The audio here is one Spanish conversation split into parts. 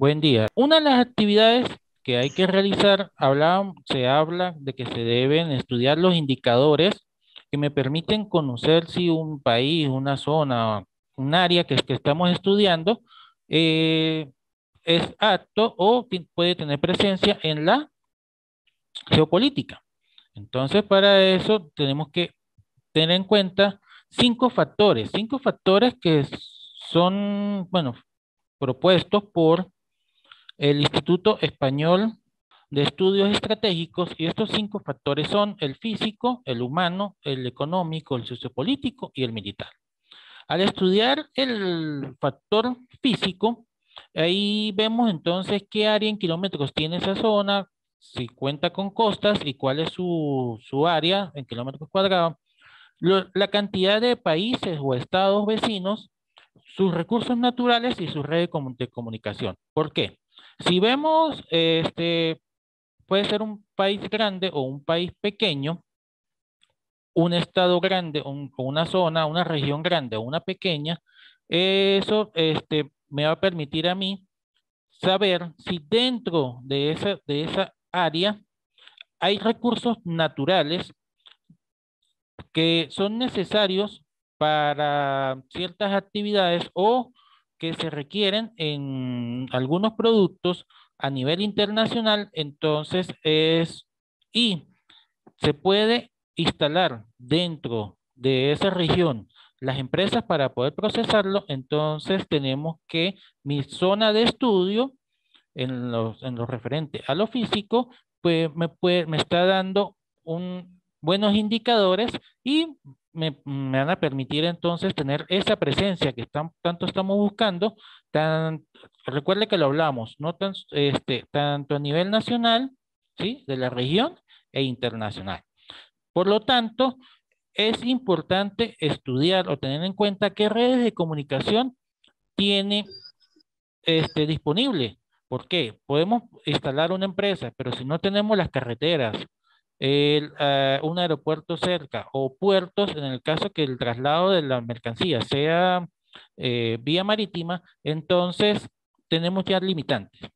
Buen día. Una de las actividades que hay que realizar, se habla de que se deben estudiar los indicadores que me permiten conocer si un país, una zona, un área que estamos estudiando eh, es apto o puede tener presencia en la geopolítica. Entonces, para eso tenemos que tener en cuenta cinco factores que son, bueno, propuestos por el Instituto Español de Estudios Estratégicos, y estos cinco factores son el físico, el humano, el económico, el sociopolítico y el militar. Al estudiar el factor físico, ahí vemos entonces qué área en kilómetros tiene esa zona, si cuenta con costas y cuál es su área en kilómetros cuadrados, la cantidad de países o estados vecinos, sus recursos naturales y su red de comunicación. ¿Por qué? Si vemos, puede ser un país grande o un país pequeño, un estado grande o una zona, una región grande o una pequeña, eso me va a permitir a mí saber si dentro de esa área hay recursos naturales que son necesarios para ciertas actividades o que se requieren en algunos productos a nivel internacional, entonces y se puede instalar dentro de esa región las empresas para poder procesarlo, entonces tenemos que mi zona de estudio en lo referente a lo físico, pues me está dando buenos indicadores y me van a permitir entonces tener esa presencia que tanto estamos buscando. Tan, recuerde que lo hablamos, no tanto a nivel nacional, ¿sí? De la región e internacional. Por lo tanto, es importante estudiar o tener en cuenta qué redes de comunicación tiene disponible. ¿Por qué? Podemos instalar una empresa, pero si no tenemos las carreteras, un aeropuerto cerca o puertos, en el caso que el traslado de la mercancía sea vía marítima, entonces tenemos ya limitantes.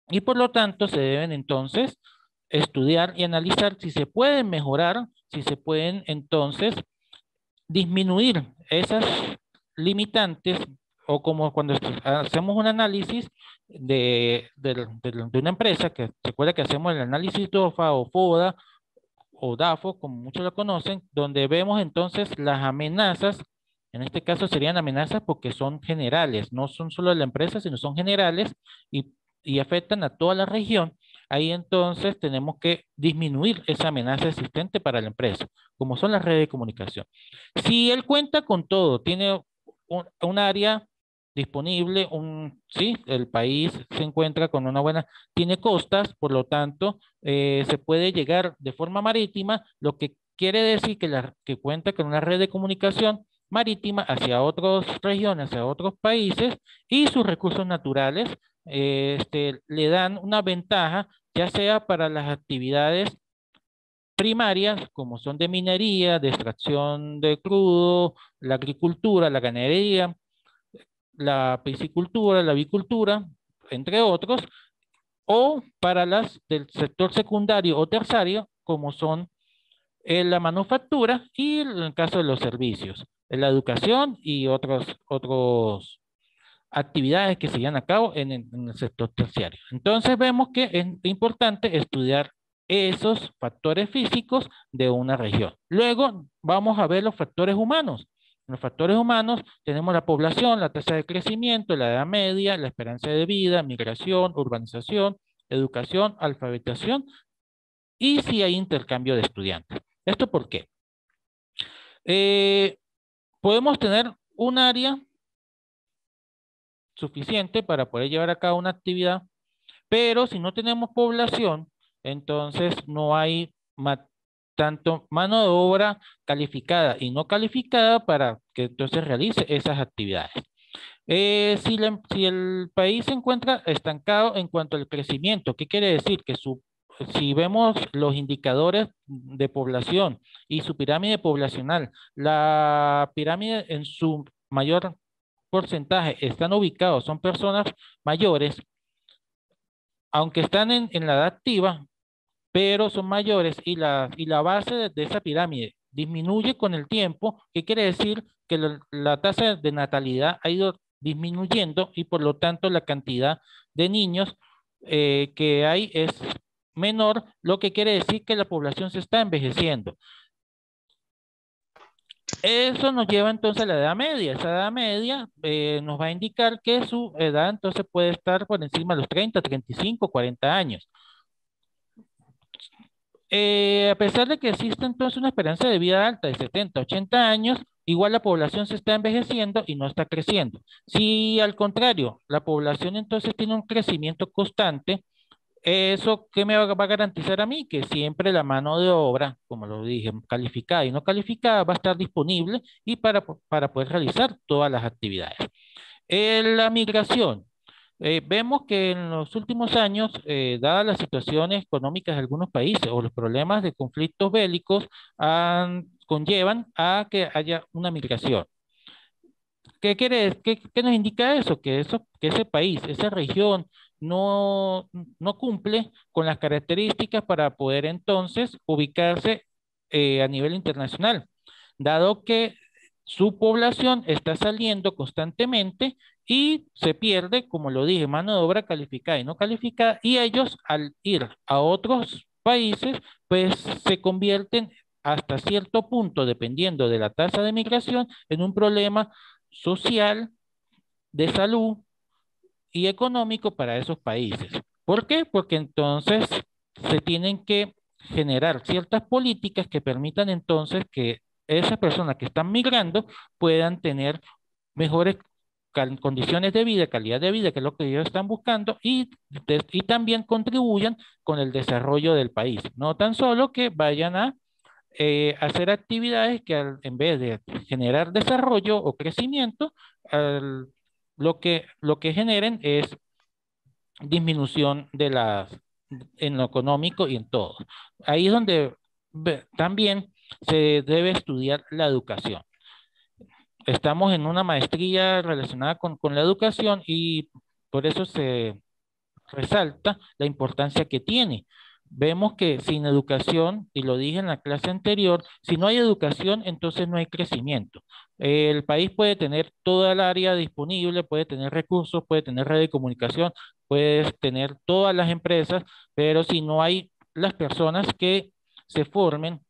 Y por lo tanto se deben entonces estudiar y analizar si se pueden mejorar, si se pueden entonces disminuir esas limitantes, o como cuando hacemos un análisis de una empresa, que recuerda que hacemos el análisis DOFA o FODA o DAFO, como muchos lo conocen, donde vemos entonces las amenazas. En este caso serían amenazas porque son generales, no son solo de la empresa, sino son generales y afectan a toda la región. Ahí entonces tenemos que disminuir esa amenaza existente para la empresa, como son las redes de comunicación. Si él cuenta con todo, tiene un área disponible, sí, el país se encuentra con una buena, tiene costas, por lo tanto, se puede llegar de forma marítima, lo que quiere decir que cuenta con una red de comunicación marítima hacia otras regiones, hacia otros países, y sus recursos naturales le dan una ventaja, ya sea para las actividades primarias, como son de minería, de extracción de crudo, la agricultura, la ganadería, la piscicultura, la avicultura, entre otros, o para las del sector secundario o terciario, como son la manufactura y en el caso de los servicios, la educación y otros actividades que se llevan a cabo en el sector terciario. Entonces vemos que es importante estudiar esos factores físicos de una región. Luego vamos a ver los factores humanos. En los factores humanos tenemos la población, la tasa de crecimiento, la edad media, la esperanza de vida, migración, urbanización, educación, alfabetización y si hay intercambio de estudiantes. ¿Esto por qué? Eh, Podemos tener un área suficiente para poder llevar a cabo una actividad, pero si no tenemos población, entonces no hay tanto mano de obra calificada y no calificada para que entonces realice esas actividades. Si el país se encuentra estancado en cuanto al crecimiento, ¿qué quiere decir? Si vemos los indicadores de población y su pirámide poblacional, la pirámide en su mayor porcentaje están ubicados, son personas mayores, aunque están en la edad activa, pero son mayores y la base de esa pirámide disminuye con el tiempo, ¿qué quiere decir? Que la tasa de natalidad ha ido disminuyendo y por lo tanto la cantidad de niños que hay es menor, lo que quiere decir que la población se está envejeciendo. Eso nos lleva entonces a la edad media. Esa edad media nos va a indicar que su edad entonces puede estar por encima de los 30, 35, 40 años. A pesar de que existe entonces una esperanza de vida alta de 70, 80 años, igual la población se está envejeciendo y no está creciendo. Si al contrario, la población entonces tiene un crecimiento constante, ¿eso qué me va a garantizar a mí? Que siempre la mano de obra, como lo dije, calificada y no calificada, va a estar disponible y para poder realizar todas las actividades. La migración. Vemos que en los últimos años, dadas las situaciones económicas de algunos países o los problemas de conflictos bélicos, conllevan a que haya una migración. ¿Qué nos indica eso? Que ese país, esa región, no cumple con las características para poder entonces ubicarse a nivel internacional, dado que su población está saliendo constantemente y se pierde, como lo dije, mano de obra calificada y no calificada, y ellos al ir a otros países, pues se convierten hasta cierto punto, dependiendo de la tasa de migración, en un problema social, de salud y económico para esos países. ¿Por qué? Porque entonces se tienen que generar ciertas políticas que permitan entonces que esas personas que están migrando puedan tener mejores condiciones de vida, calidad de vida, que es lo que ellos están buscando, y también contribuyan con el desarrollo del país. No tan solo que vayan a hacer actividades que en vez de generar desarrollo o crecimiento, lo que generen es disminución en lo económico y en todo. Ahí es donde también se debe estudiar la educación. Estamos en una maestría relacionada con la educación y por eso se resalta la importancia que tiene. Vemos que sin educación, y lo dije en la clase anterior, si no hay educación, entonces no hay crecimiento. El país puede tener toda el área disponible, puede tener recursos, puede tener red de comunicación, puede tener todas las empresas, pero si no hay las personas que se formen,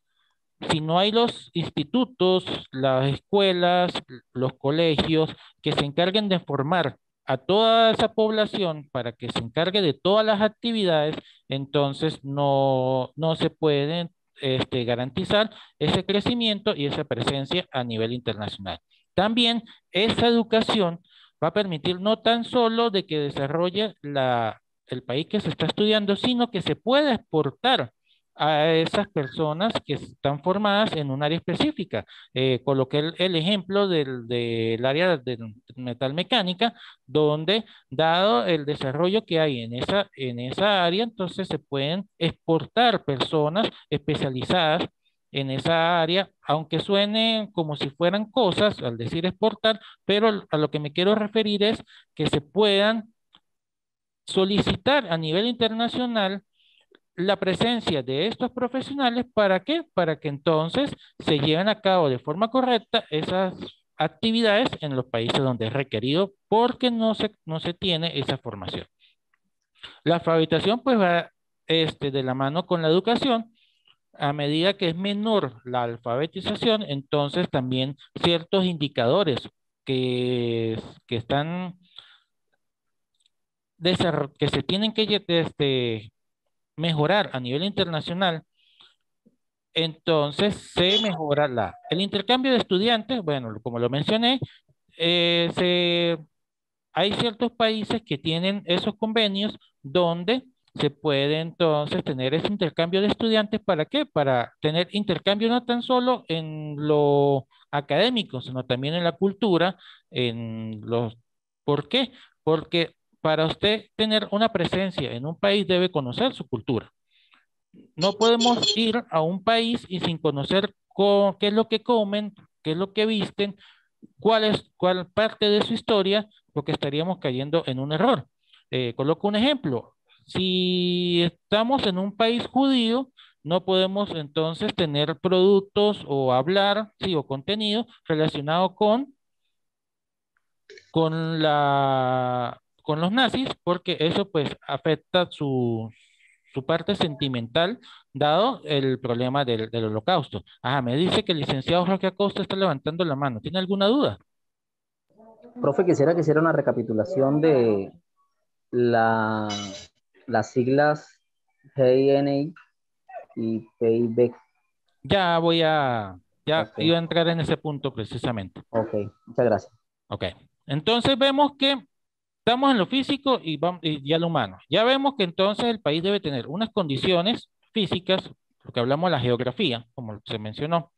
si no hay los institutos, las escuelas, los colegios que se encarguen de formar a toda esa población para que se encargue de todas las actividades, entonces no se puede garantizar ese crecimiento y esa presencia a nivel internacional. También esa educación va a permitir no tan solo de que desarrolle el país que se está estudiando, sino que se pueda exportar a esas personas que están formadas en un área específica. Coloqué el ejemplo del área de metalmecánica, donde dado el desarrollo que hay en esa área, entonces se pueden exportar personas especializadas en esa área, aunque suene como si fueran cosas al decir exportar, pero a lo que me quiero referir es que se puedan solicitar a nivel internacional la presencia de estos profesionales. ¿Para qué? Para que entonces se lleven a cabo de forma correcta esas actividades en los países donde es requerido porque no se tiene esa formación. La alfabetización pues va de la mano con la educación. A medida que es menor la alfabetización, entonces también ciertos indicadores que están que se tienen que mejorar a nivel internacional. Entonces se mejora el intercambio de estudiantes. Bueno, como lo mencioné, eh, se, hay ciertos países que tienen esos convenios donde se puede entonces tener ese intercambio de estudiantes. ¿Para qué? Para tener intercambio no tan solo en lo académico, sino también en la cultura, ¿por qué? Porque para usted tener una presencia en un país debe conocer su cultura. No podemos ir a un país y sin conocer qué es lo que comen, qué es lo que visten, cuál parte de su historia, porque estaríamos cayendo en un error. Coloco un ejemplo. Si estamos en un país judío, no podemos entonces tener productos o hablar, sí, o contenido relacionado con los nazis, porque eso pues afecta su parte sentimental, dado el problema del holocausto. Ah, me dice que el licenciado Roque Acosta está levantando la mano. ¿Tiene alguna duda? Profe, quisiera que hiciera una recapitulación de la, las siglas GIN y PIB. Ya Ok, iba a entrar en ese punto precisamente. ok, muchas gracias. Ok. Entonces vemos que estamos en lo físico y ya lo humano. Ya vemos que entonces el país debe tener unas condiciones físicas, porque hablamos de la geografía, como se mencionó,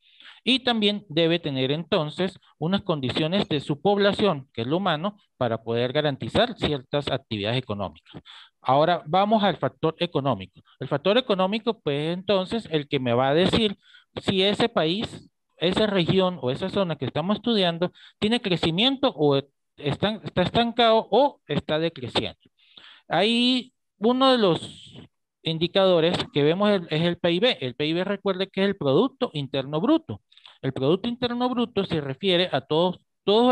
y también debe tener entonces unas condiciones de su población, que es lo humano, para poder garantizar ciertas actividades económicas. Ahora vamos al factor económico. El factor económico, pues entonces, el que me va a decir si ese país, esa región o esa zona que estamos estudiando tiene crecimiento o está estancado o está decreciendo. Ahí uno de los indicadores que vemos es el PIB. El PIB recuerde que es el Producto Interno Bruto. El Producto Interno Bruto se refiere a todos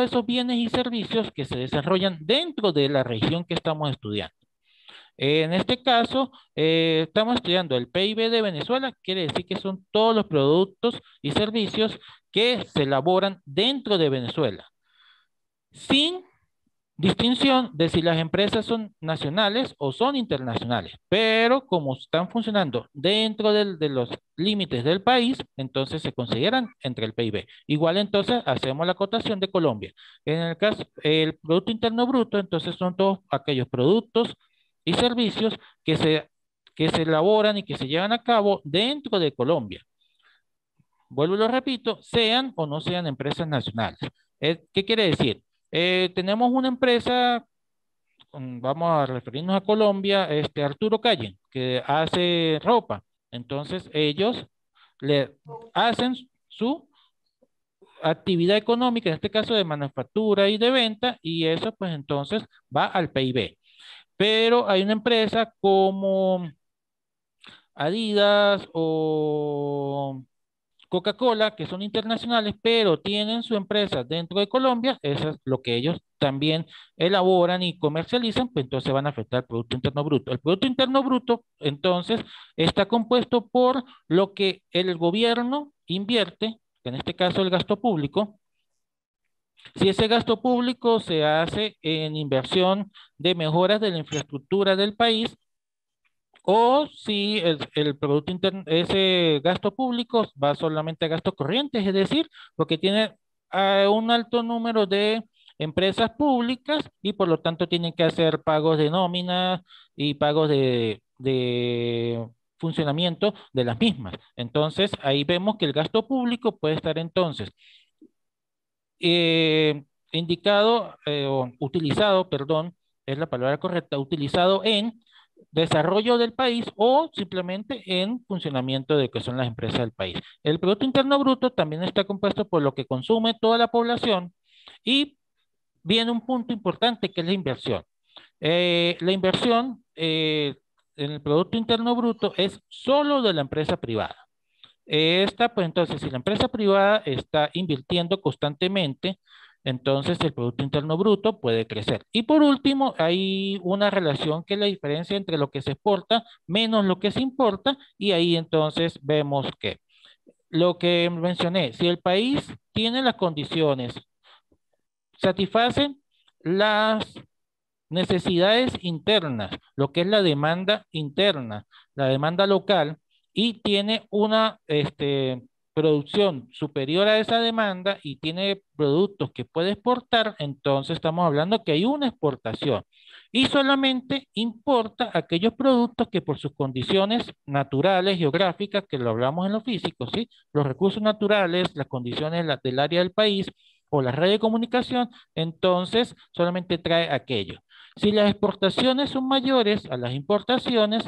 esos bienes y servicios que se desarrollan dentro de la región que estamos estudiando. En este caso, estamos estudiando el PIB de Venezuela, quiere decir que son todos los productos y servicios que se elaboran dentro de Venezuela, sin distinción de si las empresas son nacionales o son internacionales, pero como están funcionando dentro de los límites del país, entonces se consideran entre el PIB. Igual entonces hacemos la acotación de Colombia. En el caso, el Producto Interno Bruto, entonces son todos aquellos productos y servicios que se elaboran y que se llevan a cabo dentro de Colombia. Vuelvo y lo repito, sean o no sean empresas nacionales. ¿Qué quiere decir? Tenemos una empresa, vamos a referirnos a Colombia, Arturo Calle, que hace ropa. Entonces ellos le hacen su actividad económica, en este caso de manufactura y de venta, y eso pues entonces va al PIB. Pero hay una empresa como Adidas o Coca-Cola, que son internacionales, pero tienen su empresa dentro de Colombia, eso es lo que ellos también elaboran y comercializan, pues entonces van a afectar el Producto Interno Bruto. El Producto Interno Bruto, entonces, está compuesto por lo que el gobierno invierte, que en este caso el gasto público. Si ese gasto público se hace en inversión de mejoras de la infraestructura del país, o si el Producto Interno, ese gasto público va solamente a gastos corrientes, es decir, porque tiene un alto número de empresas públicas y por lo tanto tienen que hacer pagos de nóminas y pagos de funcionamiento de las mismas. Entonces, ahí vemos que el gasto público puede estar entonces indicado o utilizado, perdón, es la palabra correcta, utilizado en desarrollo del país o simplemente en funcionamiento de lo que son las empresas del país. El Producto Interno Bruto también está compuesto por lo que consume toda la población y viene un punto importante que es la inversión. La inversión en el Producto Interno Bruto es solo de la empresa privada. Pues entonces, si la empresa privada está invirtiendo constantemente, entonces el Producto Interno Bruto puede crecer. Y por último, hay una relación que es la diferencia entre lo que se exporta menos lo que se importa, y ahí entonces vemos que lo que mencioné, si el país tiene las condiciones, satisfacen las necesidades internas, lo que es la demanda interna, la demanda local, y tiene una producción superior a esa demanda y tiene productos que puede exportar, entonces estamos hablando que hay una exportación. Y solamente importa aquellos productos que por sus condiciones naturales, geográficas, que lo hablamos en lo físico, ¿sí? Los recursos naturales, las condiciones del área del país o la red de comunicación, entonces solamente trae aquello. Si las exportaciones son mayores a las importaciones,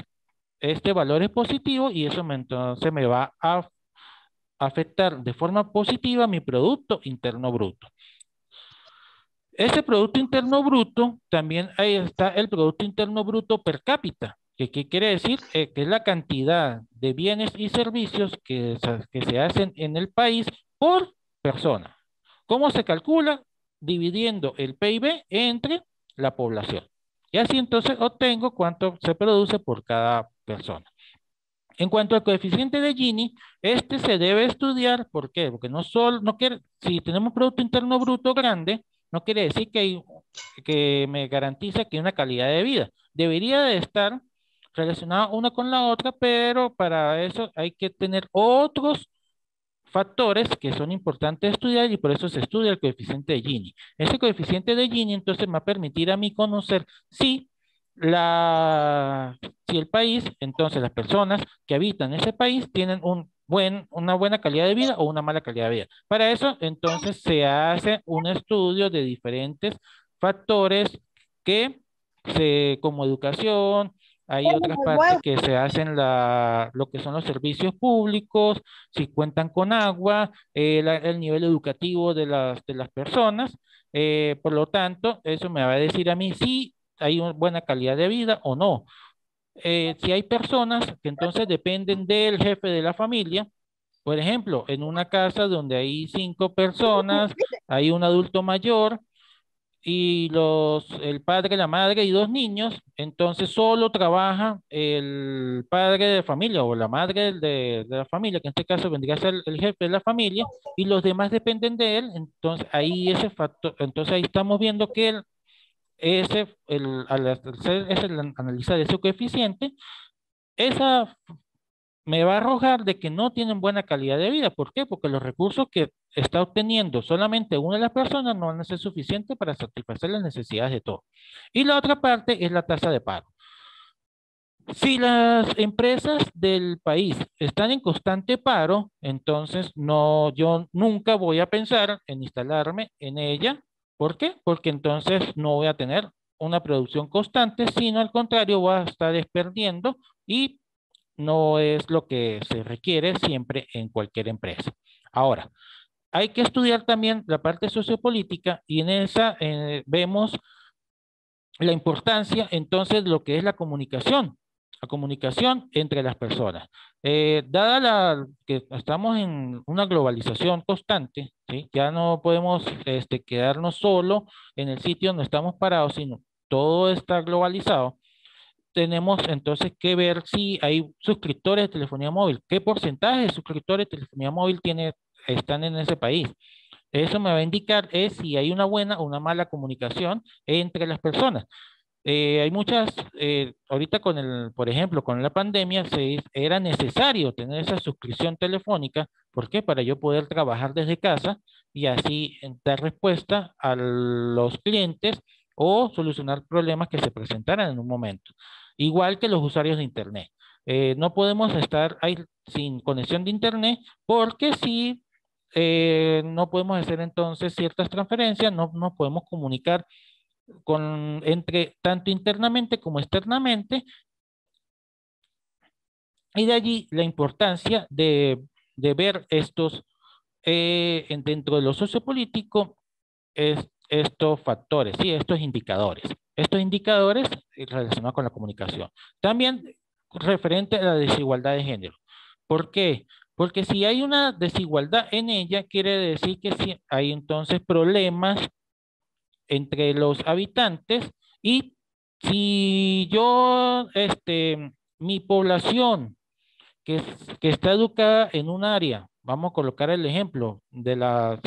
este valor es positivo y eso entonces me va a afectar de forma positiva mi Producto Interno Bruto. Ese Producto Interno Bruto, también ahí está el Producto Interno Bruto per cápita. ¿Qué quiere decir? Que es la cantidad de bienes y servicios que se hacen en el país por persona. ¿Cómo se calcula? Dividiendo el PIB entre la población. Y así entonces obtengo cuánto se produce por cada persona. En cuanto al coeficiente de Gini, este se debe estudiar, ¿por qué? Porque no solo, no quiere, si tenemos Producto Interno Bruto grande, no quiere decir que me garantiza que hay una calidad de vida. Debería de estar relacionada una con la otra, pero para eso hay que tener otros factores que son importantes de estudiar y por eso se estudia el coeficiente de Gini. Ese coeficiente de Gini entonces me va a permitir a mí conocer si la, si el país, entonces las personas que habitan ese país tienen una buena calidad de vida o una mala calidad de vida. Para eso entonces se hace un estudio de diferentes factores que como educación, hay otras partes que se hacen lo que son los servicios públicos, si cuentan con agua, el nivel educativo de las personas. Por lo tanto, eso me va a decir a mí si hay una buena calidad de vida o no. Si hay personas que entonces dependen del jefe de la familia, por ejemplo, en una casa donde hay 5 personas, hay un adulto mayor y el padre, la madre y 2 niños, entonces solo trabaja el padre de familia o la madre de la familia, que en este caso vendría a ser el jefe de la familia, y los demás dependen de él, entonces ahí ese factor, entonces ahí estamos viendo que al analizar ese coeficiente, esa me va a arrojar de que no tienen buena calidad de vida. ¿Por qué? Porque los recursos que está obteniendo solamente una de las personas no van a ser suficientes para satisfacer las necesidades de todos. Y la otra parte es la tasa de paro. Si las empresas del país están en constante paro, entonces no, yo nunca voy a pensar en instalarme en ella. ¿Por qué? Porque entonces no voy a tener una producción constante, sino al contrario, voy a estar perdiendo y no es lo que se requiere siempre en cualquier empresa. Ahora, hay que estudiar también la parte sociopolítica y en esa vemos la importancia entonces de lo que es la comunicación entre las personas. Dada que estamos en una globalización constante, ¿sí? Ya no podemos quedarnos solo en el sitio donde estamos parados, sino todo está globalizado. Tenemos entonces que ver si hay suscriptores de telefonía móvil, qué porcentaje de suscriptores de telefonía móvil están en ese país. Eso me va a indicar si hay una buena o una mala comunicación entre las personas. Hay muchas, ahorita por ejemplo, con la pandemia era necesario tener esa suscripción telefónica. ¿Por qué? Para yo poder trabajar desde casa y así dar respuesta a los clientes o solucionar problemas que se presentaran en un momento. Igual que los usuarios de Internet. No podemos estar ahí sin conexión de Internet porque si no podemos hacer entonces ciertas transferencias, no nos podemos comunicar entre tanto internamente como externamente, y de allí la importancia de ver dentro de lo sociopolítico, estos factores, ¿sí? Estos indicadores relacionados con la comunicación. También referente a la desigualdad de género. ¿Por qué? Porque si hay una desigualdad en ella, quiere decir que sí, hay entonces problemas entre los habitantes y si mi población que está educada en un área, vamos a colocar el ejemplo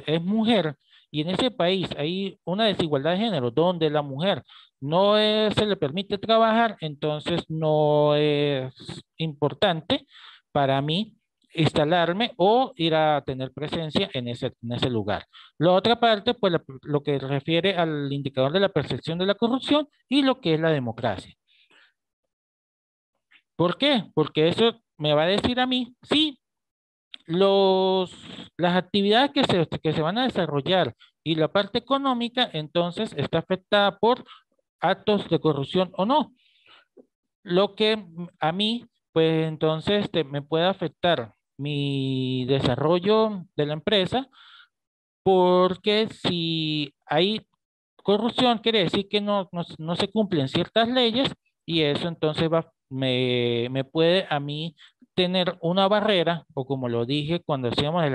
es mujer, y en ese país hay una desigualdad de género donde la mujer se le permite trabajar, entonces no es importante para mí instalarme o ir a tener presencia en ese lugar. La otra parte, pues lo que refiere al indicador de la percepción de la corrupción y lo que es la democracia. ¿Por qué? Porque eso me va a decir a mí si las actividades que se van a desarrollar y la parte económica, entonces está afectada por actos de corrupción o no. Lo que a mí, pues entonces me puede afectar mi desarrollo de la empresa, porque si hay corrupción, quiere decir que no se cumplen ciertas leyes y eso entonces va me puede a mí tener una barrera, o como lo dije cuando hacíamos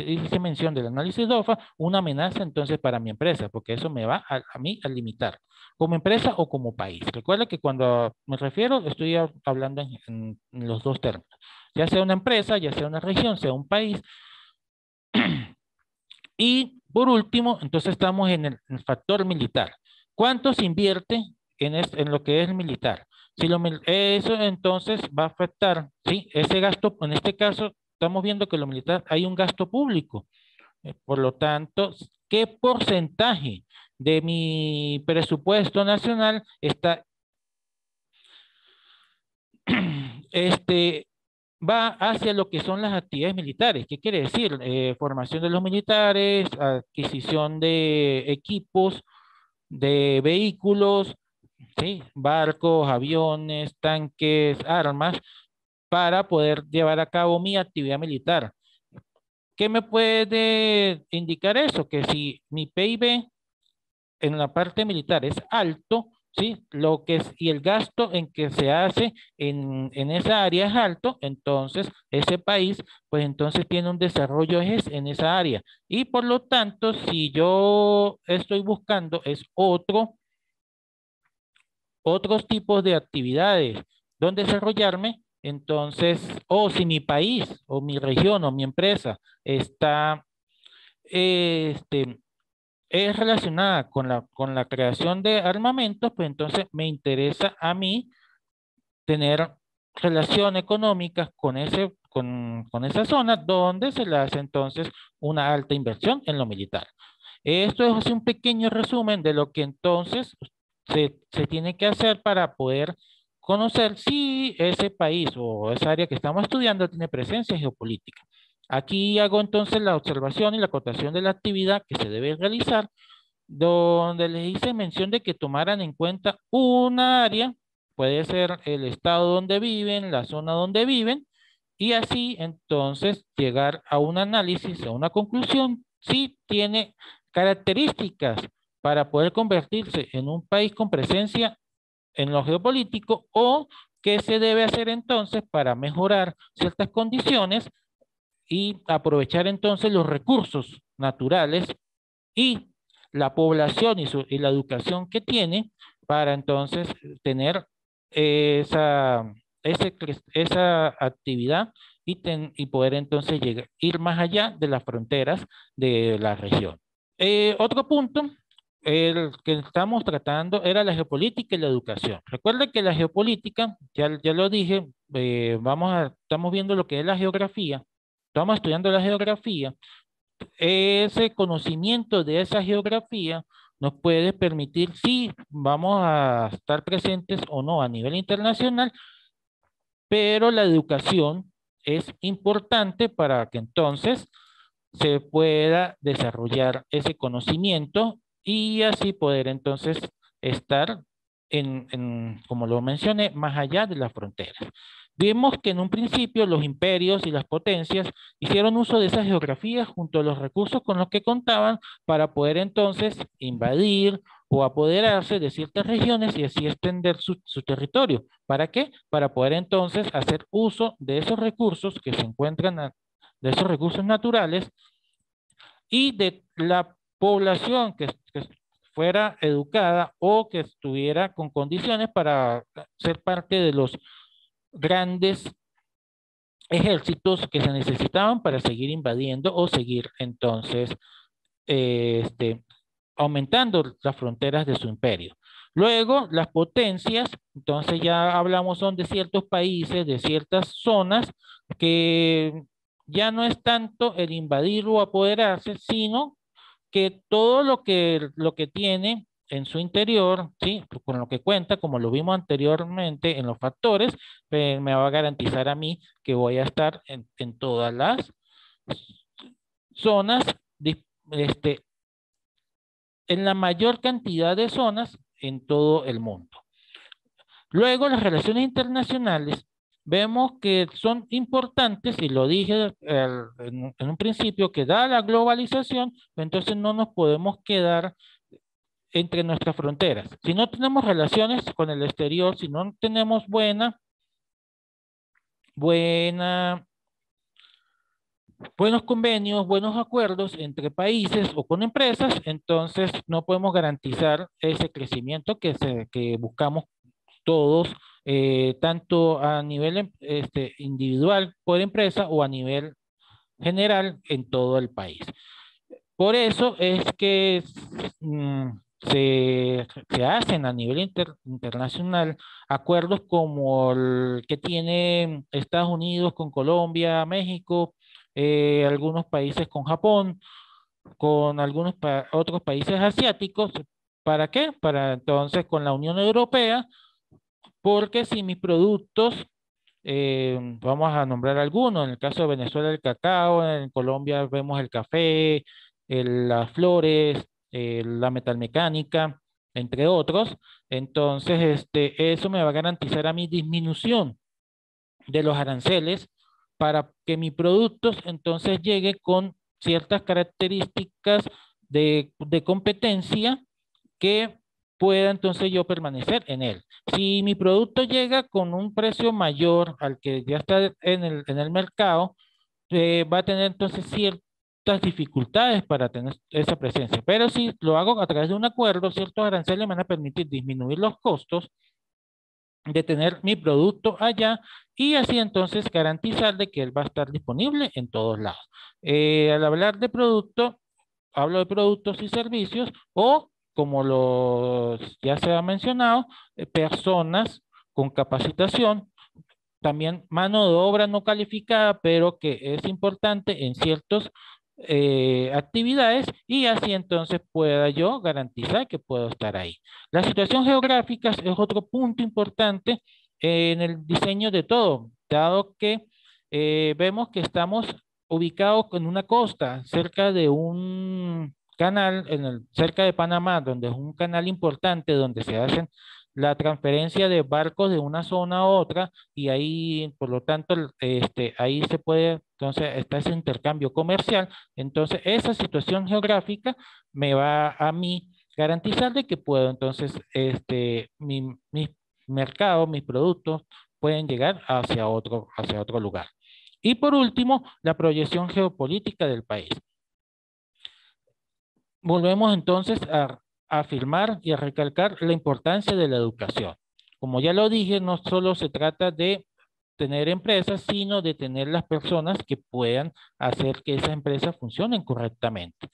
hice mención del análisis DOFA, una amenaza entonces para mi empresa, porque eso me va a mí a limitar, como empresa o como país. Recuerda que cuando me refiero, estoy hablando en los dos términos, ya sea una empresa, ya sea una región, sea un país. Y por último, entonces estamos en el factor militar. ¿Cuánto se invierte en lo que es militar? Si eso entonces va a afectar, ¿sí? Ese gasto, en este caso, estamos viendo que lo militar hay un gasto público. Por lo tanto, ¿qué porcentaje de mi presupuesto nacional está este, va hacia lo que son las actividades militares? ¿Qué quiere decir? Formación de los militares, adquisición de equipos, de vehículos, ¿sí? Barcos, aviones, tanques, armas, para poder llevar a cabo mi actividad militar. ¿Qué me puede indicar eso? Que si mi PIB en la parte militar es alto, ¿sí? Lo que es, y el gasto en que se hace en esa área es alto, entonces ese país, pues entonces tiene un desarrollo en esa área. Y por lo tanto, si yo estoy buscando es otros tipos de actividades donde desarrollarme, entonces, o si mi país o mi región o mi empresa está, este, es relacionada con la creación de armamentos, pues entonces me interesa a mí tener relación económica con esa zona donde se le hace entonces una alta inversión en lo militar. Esto es un pequeño resumen de lo que entonces se tiene que hacer para poder conocer si ese país o esa área que estamos estudiando tiene presencia geopolítica. Aquí hago entonces la observación y la acotación de la actividad que se debe realizar, donde les hice mención de que tomaran en cuenta una área, puede ser el estado donde viven, la zona donde viven, y así entonces llegar a un análisis, a una conclusión, si tiene características para poder convertirse en un país con presencia en lo geopolítico, o qué se debe hacer entonces para mejorar ciertas condiciones y aprovechar entonces los recursos naturales y la población y la educación que tiene para entonces tener esa, esa actividad y poder entonces ir más allá de las fronteras de la región. Otro punto, el que estamos tratando era la geopolítica y la educación. Recuerda que la geopolítica, ya lo dije, estamos viendo lo que es la geografía, estamos estudiando la geografía. Ese conocimiento de esa geografía nos puede permitir si vamos a estar presentes o no a nivel internacional, pero la educación es importante para que entonces se pueda desarrollar ese conocimiento y así poder entonces estar como lo mencioné, más allá de las fronteras. Vimos que en un principio los imperios y las potencias hicieron uso de esas geografías junto a los recursos con los que contaban para poder entonces invadir o apoderarse de ciertas regiones y así extender su territorio. ¿Para qué? Para poder entonces hacer uso de esos recursos que se encuentran, de esos recursos naturales y de la población que fuera educada o que estuviera con condiciones para ser parte de los grandes ejércitos que se necesitaban para seguir invadiendo o seguir entonces aumentando las fronteras de su imperio. Luego, las potencias, entonces ya hablamos son de ciertos países, de ciertas zonas, que ya no es tanto el invadir o apoderarse, sino que todo lo que tiene en su interior, ¿sí? Con lo que cuenta, como lo vimos anteriormente en los factores, me va a garantizar a mí que voy a estar en todas las zonas, en la mayor cantidad de zonas en todo el mundo. Luego, las relaciones internacionales, vemos que son importantes, y lo dije en un principio, que da la globalización, entonces no nos podemos quedar entre nuestras fronteras. Si no tenemos relaciones con el exterior, si no tenemos buena buenos convenios, buenos acuerdos entre países o con empresas, entonces no podemos garantizar ese crecimiento que buscamos todos, tanto a nivel individual por empresa o a nivel general en todo el país. Por eso es que mm, se hacen a nivel internacional acuerdos como el que tiene Estados Unidos con Colombia, México, algunos países con Japón, con algunos otros países asiáticos. ¿Para qué? Para entonces con la Unión Europea, porque si mis productos, vamos a nombrar algunos, en el caso de Venezuela el cacao, en Colombia vemos el café, las flores, la metalmecánica, entre otros, entonces eso me va a garantizar a mi disminución de los aranceles para que mi productos entonces llegue con ciertas características de competencia que pueda entonces yo permanecer en él. Si mi producto llega con un precio mayor al que ya está en el mercado, va a tener entonces ciertas dificultades para tener esa presencia. Pero si lo hago a través de un acuerdo, ciertos aranceles me van a permitir disminuir los costos de tener mi producto allá y así entonces garantizar de que él va a estar disponible en todos lados. Al hablar de producto, hablo de productos y servicios o, como los ya se ha mencionado, personas con capacitación, también mano de obra no calificada, pero que es importante en ciertas actividades y así entonces pueda yo garantizar que puedo estar ahí. La situación geográfica es otro punto importante en el diseño de todo, dado que vemos que estamos ubicados en una costa, cerca de un canal, cerca de Panamá, donde es un canal importante, donde se hacen la transferencia de barcos de una zona a otra y ahí, por lo tanto, ahí se puede, entonces, está ese intercambio comercial. Entonces, esa situación geográfica me va a mí garantizar de que puedo, entonces, mis mercados, mis productos pueden llegar hacia otro lugar. Y por último, la proyección geopolítica del país. Volvemos entonces a afirmar y a recalcar la importancia de la educación. Como ya lo dije, no solo se trata de tener empresas, sino de tener las personas que puedan hacer que esas empresas funcionen correctamente.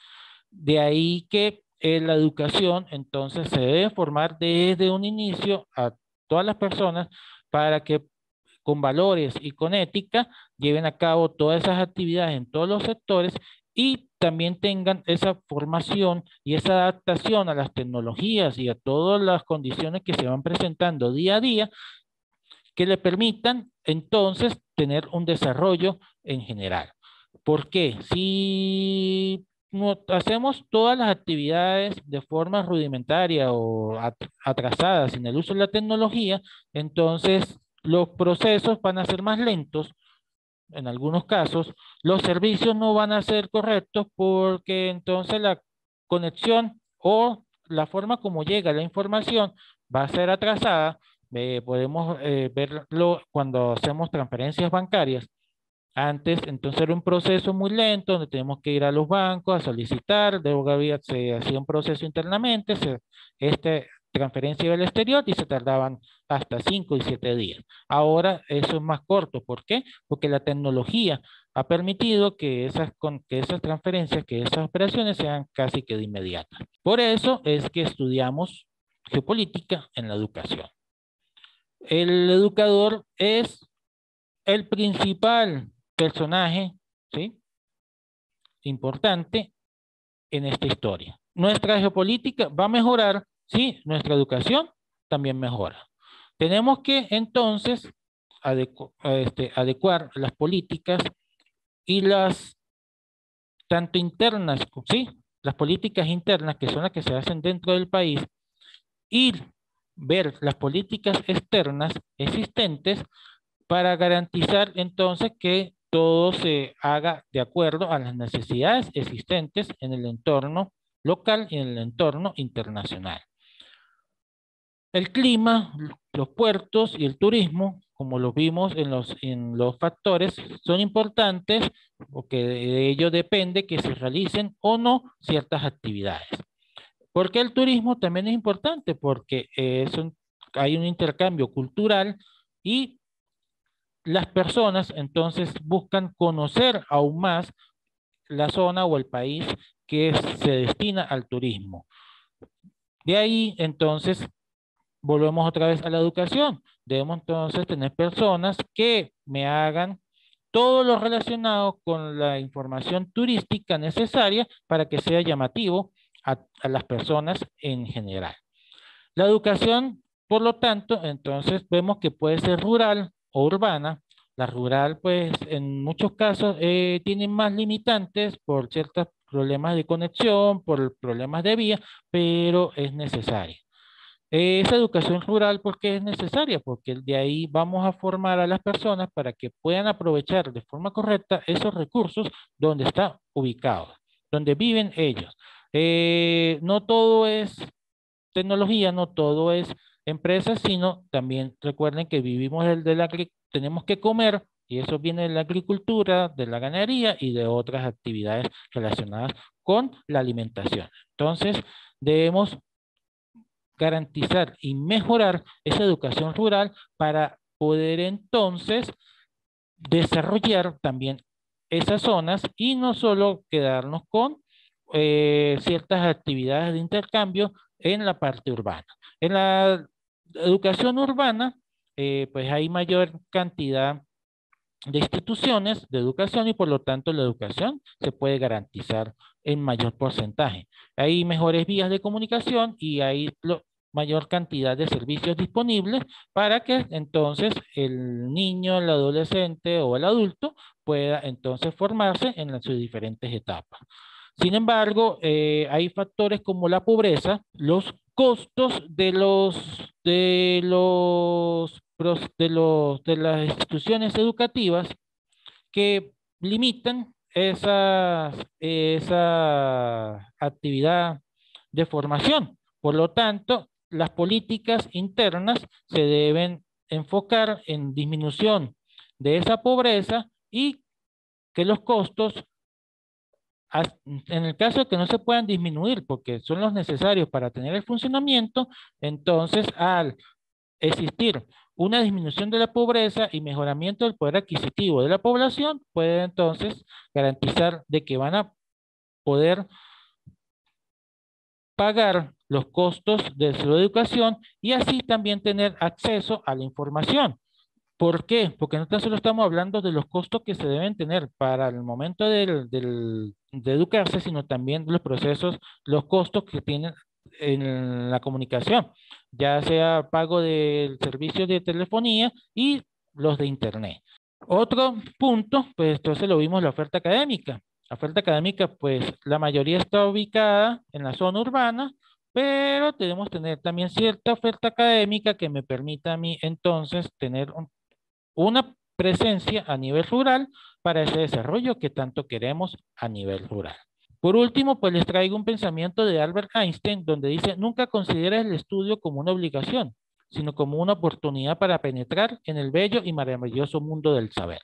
De ahí que la educación entonces se debe formar desde un inicio a todas las personas para que con valores y con ética lleven a cabo todas esas actividades en todos los sectores y también tengan esa formación y esa adaptación a las tecnologías y a todas las condiciones que se van presentando día a día que le permitan entonces tener un desarrollo en general. ¿Por qué? Si no hacemos todas las actividades de forma rudimentaria o atrasadas sin el uso de la tecnología, entonces los procesos van a ser más lentos en algunos casos, los servicios no van a ser correctos porque entonces la conexión o la forma como llega la información va a ser atrasada. Podemos verlo cuando hacemos transferencias bancarias. Antes, entonces era un proceso muy lento donde tenemos que ir a los bancos a solicitar, luego se hacía un proceso internamente, transferencia iba al exterior y se tardaban hasta 5 y 7 días. Ahora eso es más corto. ¿Por qué? Porque la tecnología ha permitido que esas transferencias, que esas operaciones sean casi que de inmediatas. Por eso es que estudiamos geopolítica en la educación. El educador es el principal personaje, ¿sí? Importante en esta historia. Nuestra geopolítica va a mejorar, sí, nuestra educación también mejora. Tenemos que entonces adecuar las políticas y tanto internas, sí, las políticas internas que son las que se hacen dentro del país y ver las políticas externas existentes para garantizar entonces que todo se haga de acuerdo a las necesidades existentes en el entorno local y en el entorno internacional. El clima, los puertos y el turismo, como lo vimos en los factores, son importantes porque de ello depende que se realicen o no ciertas actividades. Porque el turismo también es importante porque hay un intercambio cultural y las personas entonces buscan conocer aún más la zona o el país que se destina al turismo. De ahí entonces volvemos otra vez a la educación. Debemos entonces tener personas que me hagan todo lo relacionado con la información turística necesaria para que sea llamativo a las personas en general. La educación, por lo tanto, entonces vemos que puede ser rural o urbana. La rural, pues, en muchos casos tiene más limitantes por ciertos problemas de conexión, por problemas de vía, pero es necesaria. Esa educación rural, ¿por qué es necesaria? Porque de ahí vamos a formar a las personas para que puedan aprovechar de forma correcta esos recursos donde están ubicados, donde viven ellos. No todo es tecnología, no todo es empresas, sino también recuerden que vivimos tenemos que comer y eso viene de la agricultura, de la ganadería y de otras actividades relacionadas con la alimentación. Entonces, debemos garantizar y mejorar esa educación rural para poder entonces desarrollar también esas zonas y no solo quedarnos con ciertas actividades de intercambio en la parte urbana. En la educación urbana, pues hay mayor cantidad de instituciones de educación y por lo tanto la educación se puede garantizar en mayor porcentaje. Hay mejores vías de comunicación y hay mayor cantidad de servicios disponibles para que entonces el niño, el adolescente o el adulto pueda entonces formarse en sus diferentes etapas. Sin embargo, hay factores como la pobreza, los costos de las instituciones educativas que limitan esa actividad de formación. Por lo tanto, las políticas internas se deben enfocar en disminución de esa pobreza y que los costos en el caso de que no se puedan disminuir porque son los necesarios para tener el funcionamiento, entonces al existir una disminución de la pobreza y mejoramiento del poder adquisitivo de la población, puede entonces garantizar de que van a poder pagar los costos de su educación y así también tener acceso a la información. ¿Por qué? Porque no tan solo estamos hablando de los costos que se deben tener para el momento de educarse, sino también de los procesos, los costos que tienen en la comunicación, ya sea pago del servicio de telefonía y los de internet. Otro punto, pues entonces lo vimos la oferta académica. La oferta académica, pues la mayoría está ubicada en la zona urbana, pero debemos tener también cierta oferta académica que me permita a mí entonces tener una presencia a nivel rural para ese desarrollo que tanto queremos a nivel rural. Por último, pues les traigo un pensamiento de Albert Einstein donde dice, nunca consideres el estudio como una obligación, sino como una oportunidad para penetrar en el bello y maravilloso mundo del saber.